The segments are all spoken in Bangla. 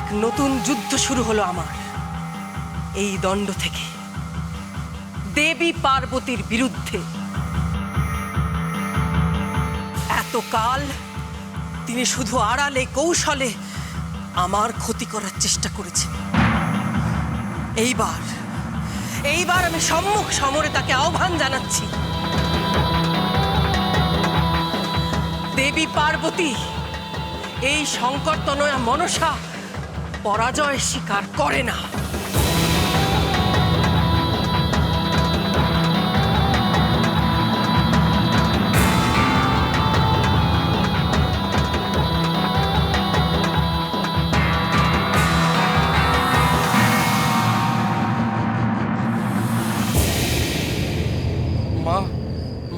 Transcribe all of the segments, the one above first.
এক নতুন যুদ্ধ শুরু হলো আমার এই দণ্ড থেকে দেবী পার্বতীর বিরুদ্ধে। এতকাল তিনি শুধু আড়ালে কৌশলে আমার ক্ষতি করার চেষ্টা করেছেন। এইবার আমি সম্মুখ সমরে তাকে আহ্বান জানাচ্ছি। দেবী পার্বতী এই সংকটতনয়া মনসা পরাজয় স্বীকার করে না।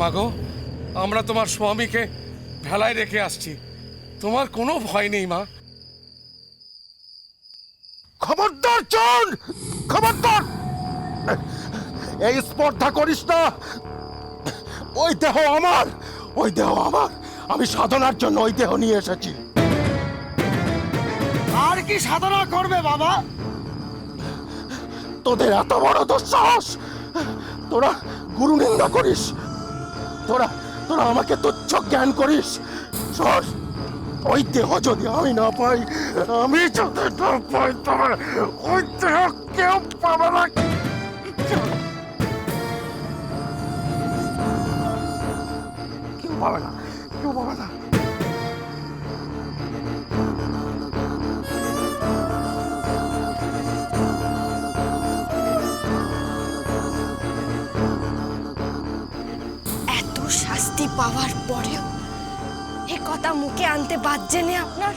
মাগো, আমরা তোমার স্বামীকে ভেলায় রেখে আসছি, তোমার কোনো ভয় নেই মা। খবরদার চোর, খবরদার! এই স্পর্ধা করিস না। ওই দেহ আমার, ওই দেহ আমার। আমি সাধনার জন্য ওই দেহ নিয়ে এসেছি। আর কি সাধনা করবে বাবা? তোদের এত বড় দুঃসাহস! তোরা গুরু নিন্দা করিস, তোরা তোরা আমাকে তুচ্ছ জ্ঞান করিস। শোন, ওই দেহ যদি আমি না পাই, আমি যদি না পাই, তবে ওই দেহ কেউ পাবে না। কেউ পাবে না, কেউ পাবে না। এত শাস্তি পাওয়ার পরেও এ কথা মুখে আনতে বাজছে না আপনার?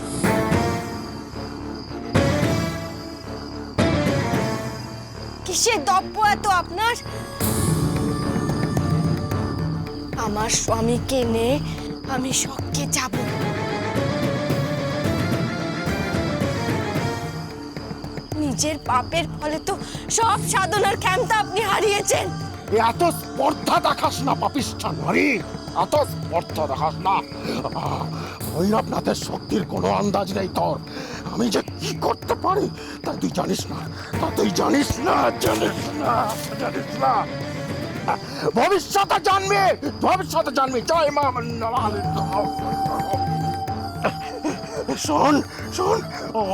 কিসের দপ্প এত আপনার? আমার স্বামীকে নে আমি শখকে যাব। নিজের পাপের ফলে তো সব সাধনার ক্ষমতা আপনি হারিয়েছেন। এত স্পর্ধা দেখাস না পাপিষ্ঠা নারী, এত স্পর্ধা দেখাস না। ভৈরবনাথের শক্তির কোনো আন্দাজ নেই তোর। আমি যে কি করতে পারি তা তুই জানিস না, তা তুই জানিস না, জানিস না, জানিস না। ভবিষ্যতে জানবি, ভবিষ্যতে জানবি। জয় মা মন্ডলাকালী। শোন শোন,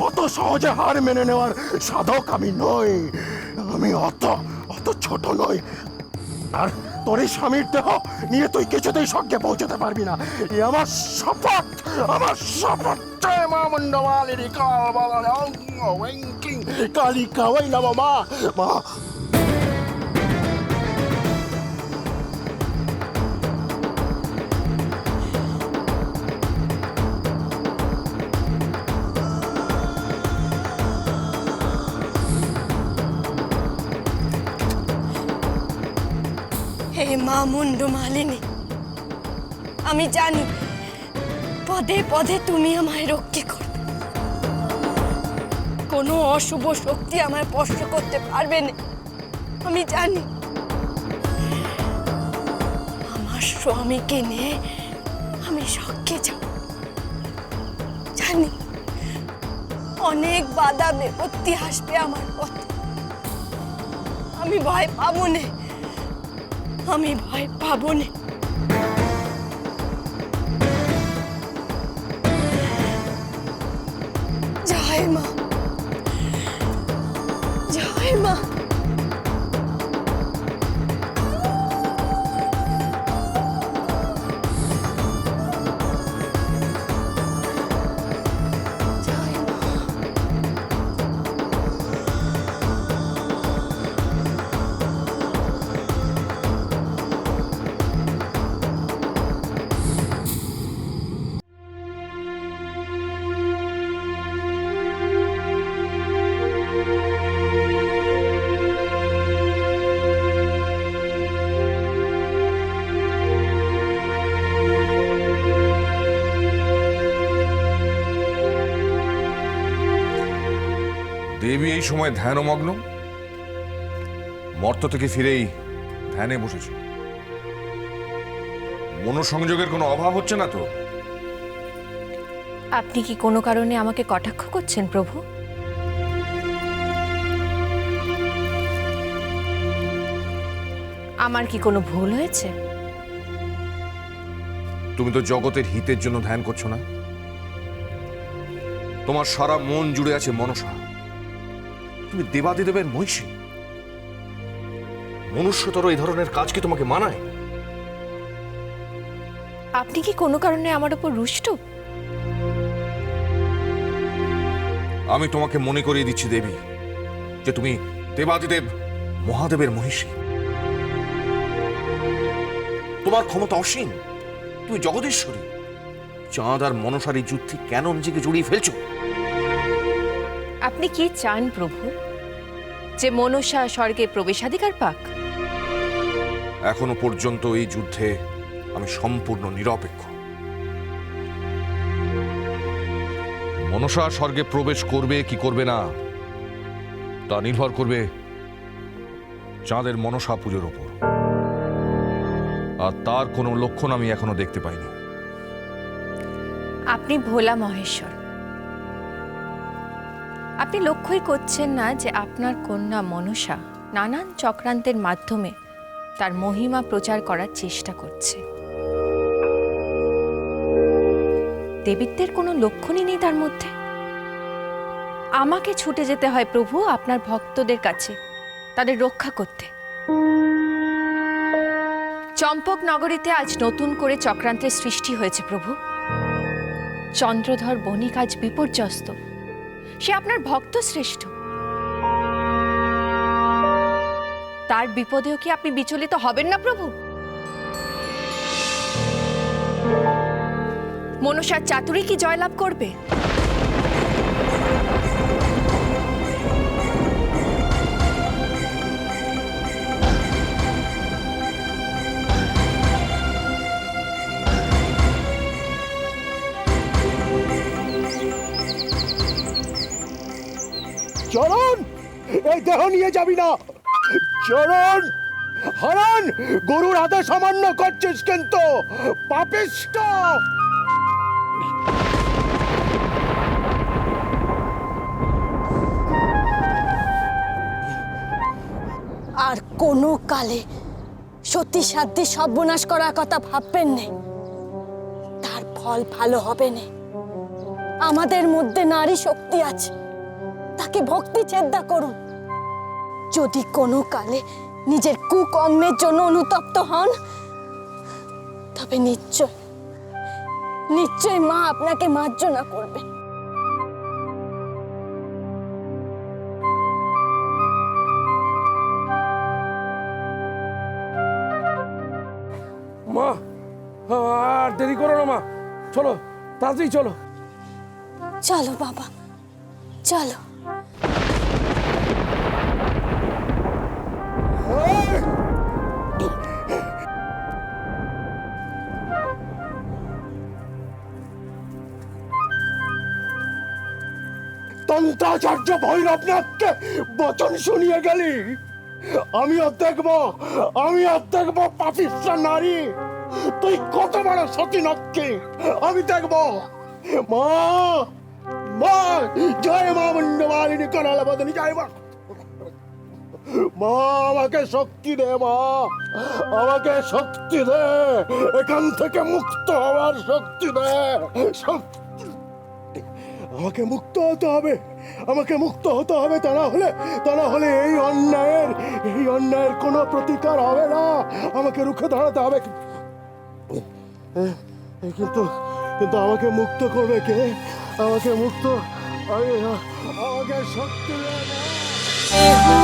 অত সহজে হার মেনে নেওয়ার সাধক আমি নই। আমি অত ছোট নই। আর তোর এই স্বামীর দেহ নিয়ে তুই কিছুতেই স্বর্গে পৌঁছতে পারবি না। এ আমার শপথ, আমার শপথ। জয় মা মন্ডলাকালী। কালিকা ওই নব মা। মা হে মা মুন্ডু মালিনী, আমি জানি পদে পদে তুমি আমায় রক্ষা করবে। কোনো অশুভ শক্তি আমায় স্পর্শ করতে পারবে না, আমি জানি। আমার স্বামীকে নিয়ে আমি শখকে যাব। জানি অনেক বাধা বিপত্তি আসবে আমার পথে, আমি ভয় পাবো না, আমি ভয় পাবো না। জয় মা, জয় মা। দেবী এই সময় ধ্যানমগ্ন, মর্ত থেকে ফিরেই ধ্যানে বসেছ। মনোসংযোগের কোনো অভাব হচ্ছে না তো? আপনি কি কোনো কারণে আমাকে কটাক্ষ করছেন প্রভু? আমার কি কোনো ভুল হয়েছে? তুমি তো জগতের হিতের জন্য ধ্যান করছো না? তোমার সারা মন জুড়ে আছে মনসা। তুমি দেবাদিদেবের মহিষী। মনুষ্যতর এই ধরনের কাজ কি তোমাকে মানায়? আপনি কি কোনো কারণে আমার উপর রুষ্ট? আমি তোমাকে মনে করিয়ে দিচ্ছি দেবী যে তুমি দেবাদিদেব মহাদেবের মহিষী। তোমার ক্ষমতা অসীম। তুমি জগদীশ্বরী। চাঁদ আর মনসার এই যুদ্ধে কেন নিজেকে জড়িয়ে ফেলছো? আপনি কি চান প্রভু? যে মনসা স্বর্গে প্রবেশাধিকার পাক? এখনো পর্যন্ত এই যুদ্ধে আমি সম্পূর্ণ নিরপেক্ষ। মনসা স্বর্গে প্রবেশ করবে কি করবে না তা নির্ভর করবে চাঁদের মনসা পুজোর উপর। আর তার কোনো লক্ষণ আমি এখনো দেখতে পাইনি। আপনি ভোলা মহেশ্বর। আপনি লক্ষ্যই করছেন না যে আপনার কন্যা মনসা নানান চক্রান্তের মাধ্যমে তার মহিমা প্রচার করার চেষ্টা করছে। দেবীত্বের কোনো লক্ষণই নেই তার মধ্যে। আমাকে ছুটে যেতে হয় প্রভু আপনার ভক্তদের কাছে তাদের রক্ষা করতে। চম্পক নগরীতে আজ নতুন করে চক্রান্তের সৃষ্টি হয়েছে প্রভু। চন্দ্রধর বণিক আজ বিপর্যস্ত। সে আপনার ভক্ত শ্রেষ্ঠ। তার বিপদেও কি আপনি বিচলিত হবেন না প্রভু? মনসার চাতুরী কি জয়লাভ করবে? চরণ, এই দেহ নিয়ে যাবি না। চরণ, হরণ, গরুর হাতে সামান্য করছিস কিন্তু পাপিষ্ঠ। আর কোনো কালে সতী সাধ্যে সর্বনাশ করার কথা ভাববেন না। তার ফল ভালো হবে না। আমাদের মধ্যে নারী শক্তি আছে, তাকে ভক্তি চেষ্টা করুন। যদি কোনো কালে নিজের কুকর্মের জন্য অনুতপ্ত হন, তবে নিশ্চয় নিশ্চয় মা আপনাকে মার্জনা করবে। মা, আর দেরি করো না মা, চলো তাড়াতাড়ি চলো। চলো বাবা, চলো। তন্ত্রাচার্য ভৈরবনাথকে বচন শুনিয়ে গেলি। আমিও দেখবো পাপিষ্ঠ নারী তুই কত বড় সতীনাথকে আমি দেখবো। মা, মা, জয় মা মুন্ডমালিনী করালা বদনী, জয় মা। মা, আমাকে শক্তি দে মা, আমাকে শক্তি দে, এখান থেকে মুক্ত হওয়ার শক্তি দে। আমাকে মুক্ত হতে হবে, আমাকে মুক্ত হতে হবে। তা না হলে এই অন্যায়ের কোনো প্রতিকার হবে না। আমাকে রুখে দাঁড়াতে হবে। কিন্তু আমাকে মুক্ত করবে কে? আমাকে শক্তি দে মা।